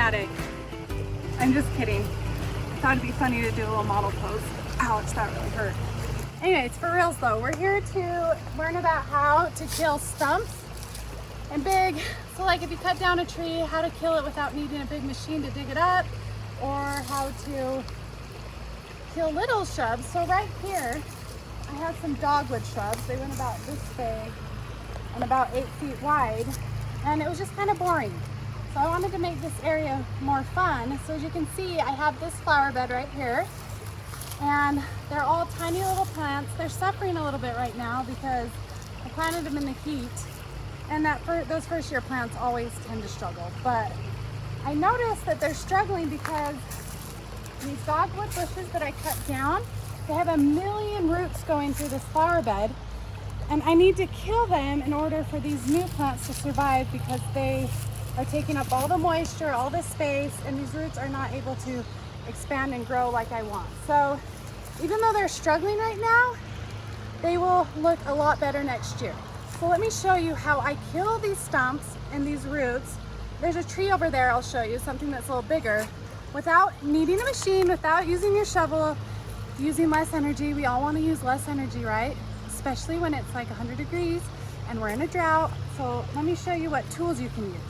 Fanatic. I'm just kidding. I thought it'd be funny to do a little model pose. Ouch, that really hurt. Anyways, for reals though, we're here to learn about how to kill stumps and big. So like if you cut down a tree, how to kill it without needing a big machine to dig it up, or how to kill little shrubs. So right here, I have some dogwood shrubs. They went about this big and about 8 feet wide, and it was just kind of boring. So I wanted to make this area more fun. So as you can see, I have this flower bed right here, and they're all tiny little plants. They're suffering a little bit right now because I planted them in the heat, and those first year plants always tend to struggle. But I noticed that they're struggling because these dogwood bushes that I cut down, they have 1 million roots going through this flower bed, and I need to kill them in order for these new plants to survive, because they are taking up all the moisture, all the space, and these roots are not able to expand and grow like I want. So even though they're struggling right now, they will look a lot better next year. So let me show you how I kill these stumps and these roots. There's a tree over there I'll show you, something that's a little bigger, without needing a machine, without using your shovel, using less energy. We all want to use less energy, right? Especially when it's like 100 degrees and we're in a drought. So let me show you what tools you can use.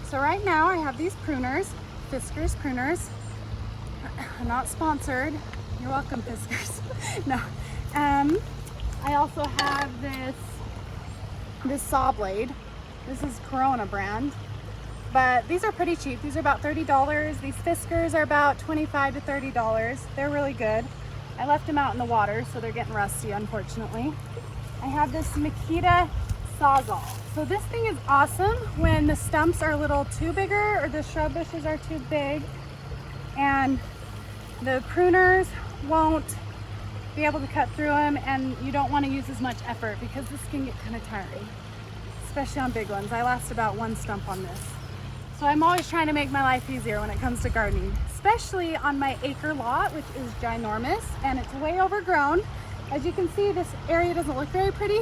So right now I have these pruners, Fiskars pruners. I'm not sponsored. You're welcome, Fiskars. No. I also have this saw blade. This is Corona brand, but these are pretty cheap. These are about $30. These Fiskars are about $25 to $30. They're really good. I left them out in the water, so they're getting rusty, unfortunately. I have this Makita Sawzall. So this thing is awesome when the stumps are a little too bigger or the shrub bushes are too big, and the pruners won't be able to cut through them, and you don't want to use as much effort because this can get kind of tiring, especially on big ones. I last about 1 stump on this. So I'm always trying to make my life easier when it comes to gardening, especially on my acre lot, which is ginormous and it's way overgrown. As you can see, this area doesn't look very pretty.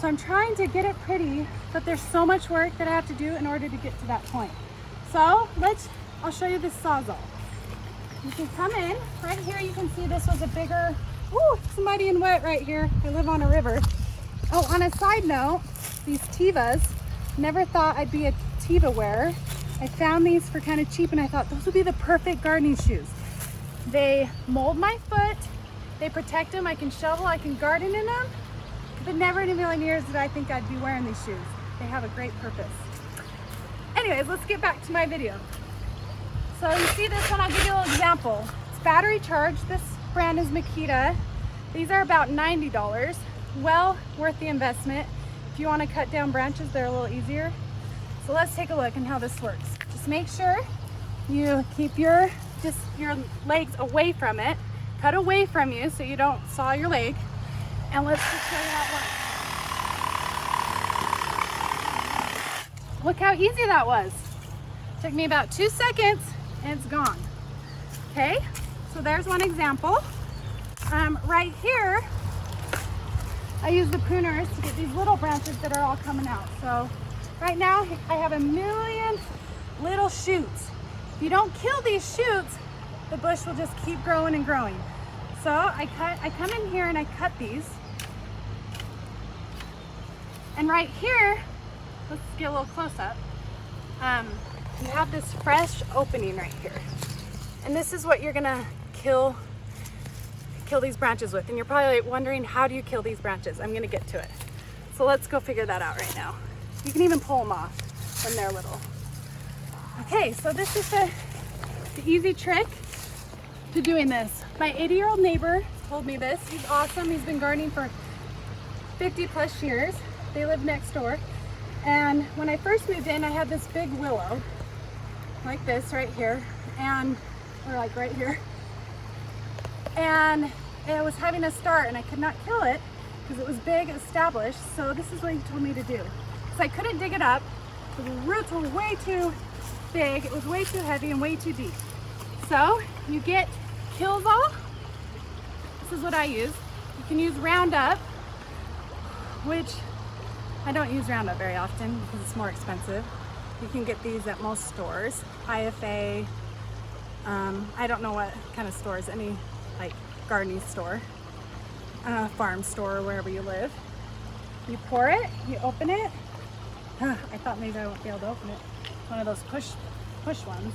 So I'm trying to get it pretty, but there's so much work that I have to do in order to get to that point. So I'll show you this Sawzall. You can come in, right here you can see this was a bigger, ooh, it's muddy and wet right here. I live on a river. Oh, on a side note, these Tevas, never thought I'd be a Teva wearer. I found these for kind of cheap, and I thought those would be the perfect gardening shoes. They mold my foot, they protect them, I can shovel, I can garden in them, but never in a million years did I think I'd be wearing these shoes. They have a great purpose. Anyways, let's get back to my video. So you see this one, I'll give you a little example. It's battery charged. This brand is Makita. These are about $90. Well worth the investment. If you want to cut down branches, they're a little easier. So let's take a look at how this works. Just make sure you keep your legs away from it. Cut away from you so you don't saw your leg. And let's just show you how it works. Look how easy that was. Took me about 2 seconds and it's gone. Okay, so there's one example. Right here, I use the pruners to get these little branches that are all coming out. So right now I have 1 million little shoots. If you don't kill these shoots, the bush will just keep growing and growing. So I come in here and I cut these. And right here, let's get a little close up. You have this fresh opening right here. And this is what you're gonna kill these branches with. And you're probably wondering, how do you kill these branches? I'm gonna get to it. So let's go figure that out right now. You can even pull them off when they're little. Okay, so this is the easy trick to doing this. My 80-year-old neighbor told me this. He's awesome. He's been gardening for 50 plus years. They live next door. And when I first moved in, I had this big willow like this right here, or like right here. And it was having a start and I could not kill it because it was big, established. So this is what he told me to do. So I couldn't dig it up. The roots were way too big. It was way too heavy and way too deep. So you get Killzall. This is what I use. You can use Roundup, which I don't use Roundup very often because it's more expensive. You can get these at most stores, IFA, I don't know what kind of stores, any like gardening store, farm store, wherever you live. You pour it, you open it. I thought maybe I won't be able to open it. One of those push ones.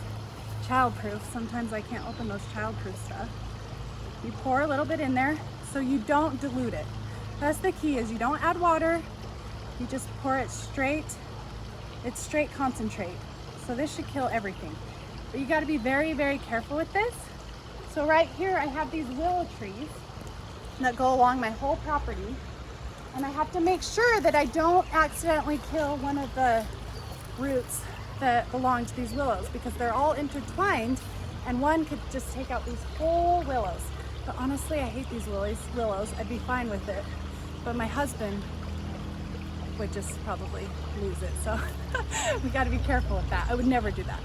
Childproof. Sometimes I can't open those childproof stuff. You pour a little bit in there so you don't dilute it. That's the key, is you don't add water. You just pour it straight. It's straight concentrate. So this should kill everything. But you got to be very, very careful with this. So right here I have these willow trees that go along my whole property. And I have to make sure that I don't accidentally kill one of the roots that belong to these willows, because they're all intertwined and one could just take out these whole willows. But honestly, I hate these willows. I'd be fine with it. But my husband would just probably lose it. So we got to be careful with that. I would never do that.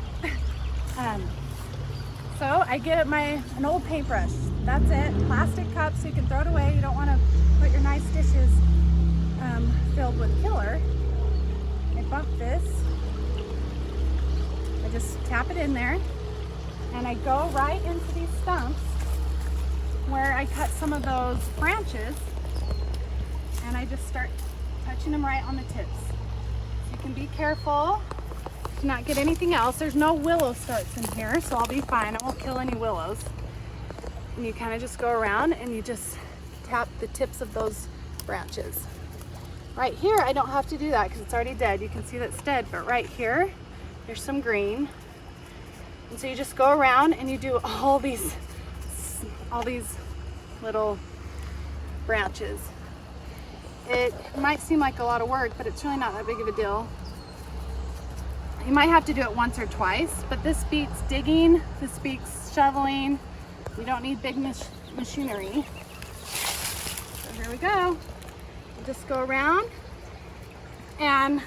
So I get an old paintbrush. That's it. Plastic cup so you can throw it away. You don't want to put your nice dishes filled with killer. I bump this. I just tap it in there, and I go right into these stumps where I cut some of those branches, and I just start touching them right on the tips. So you can be careful to not get anything else. There's no willow starts in here, so I'll be fine. I won't kill any willows. And you kind of just go around and you just tap the tips of those branches. Right here, I don't have to do that because it's already dead. You can see that's dead, but right here, there's some green. And so you just go around and you do all these little branches. It might seem like a lot of work, but it's really not that big of a deal. You might have to do it once or twice, but this beats digging, this beats shoveling. We don't need big machinery. So here we go. Just go around, and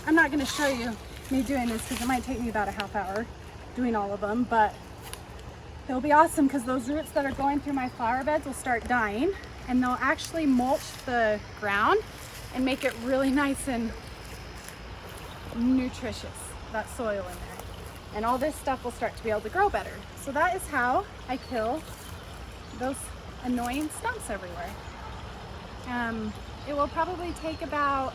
I'm not going to show you me doing this because it might take me about a half hour doing all of them, but it'll be awesome because those roots that are going through my flower beds will start dying, and they'll actually mulch the ground and make it really nice and nutritious, that soil in there. And all this stuff will start to be able to grow better. So that is how I kill those annoying stumps everywhere. It will probably take about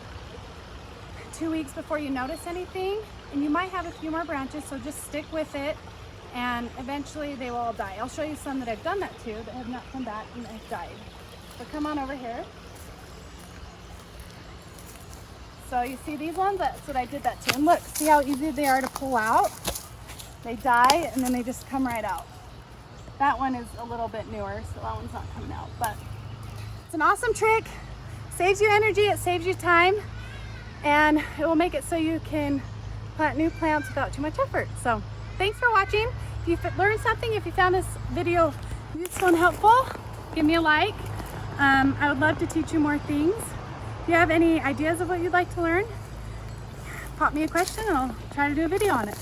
2 weeks before you notice anything, and you might have a few more branches, so just stick with it, and eventually they will all die. I'll show you some that I've done that to that have not come back and have died. So come on over here. So you see these ones? That's what I did that to. And look, see how easy they are to pull out? They die and then they just come right out. That one is a little bit newer, so that one's not coming out. But it's an awesome trick. Saves you energy, it saves you time, and it will make it so you can plant new plants without too much effort. So thanks for watching. If you learned something, if you found this video useful and helpful, give me a like. I would love to teach you more things. If you have any ideas of what you'd like to learn, pop me a question and I'll try to do a video on it.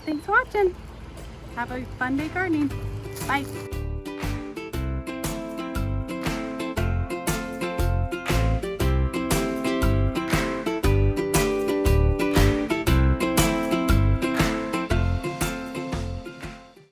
Thanks for watching. Have a fun day gardening. Bye.